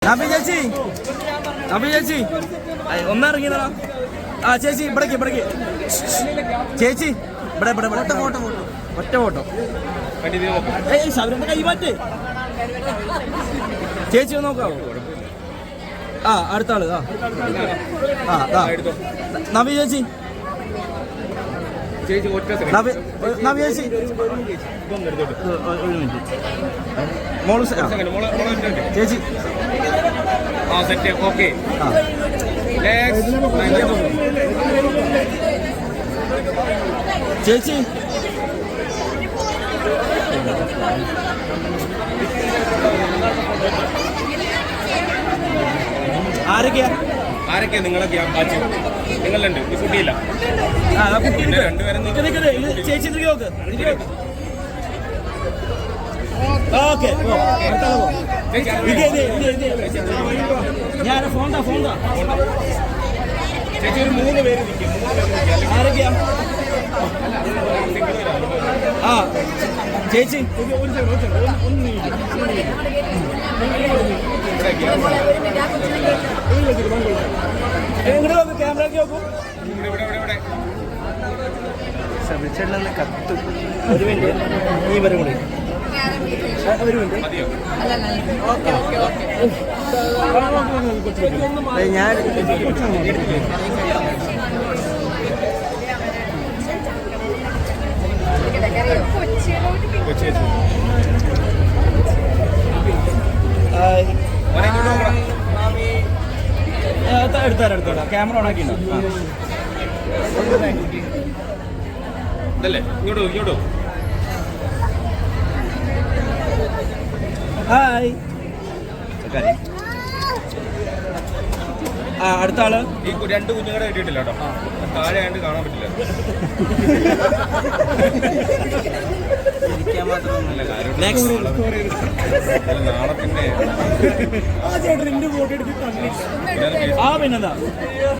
നബി ചേച്ചി, നബി ചേച്ചി ഒന്നിറങ്ങിയതാ. ആ ചേച്ചി ഇവിടേക്ക് ചേച്ചി ഇവിടെ ഒറ്റ ഫോട്ടോ. ശബരിന്റെ കൈ മാറ്റ് ചേച്ചി ഒന്ന് നോക്കാവോ? ആ അടുത്ത ആള്. നബി ചേച്ചി, നബി ചേച്ചി ഒരു മിനിറ്റ് മോള് ചേച്ചി ചേച്ചി ആരൊക്കെയാ നിങ്ങളൊക്കെ നിങ്ങളുണ്ട് കുട്ടിയില്ല ചേച്ചി നോക്ക്. ഓക്കെ ഞാൻ ഫോൺ ചേച്ചി ഒരു 3 പേര് ആരൊക്കെയാ? ആ ചേച്ചി ക്യാമറ നോക്കൂ. ശ്രമിച്ചെണ്ണ കത്തും. ഒരു മിനിറ്റ് ഈ വരും കൂടി ഒരു മിനിറ്റ്. ഞാൻ എടുത്തോളാം. ക്യാമറ ഓണാക്കിണ്ടോ? ഇതല്ലേ ഇങ്ങോട്ടോ. ഹായ്. ആ അടുത്ത ആള്. ഈ 2 കുഞ്ഞുങ്ങളെ കിട്ടിയിട്ടില്ല കേട്ടോ. താഴെ ആയിട്ട് കാണാൻ പറ്റില്ല. ഇരിക്കാൻ മാത്രമൊന്നുമില്ല കാര്യം. നാളെ പിന്നെ പിന്നെന്താ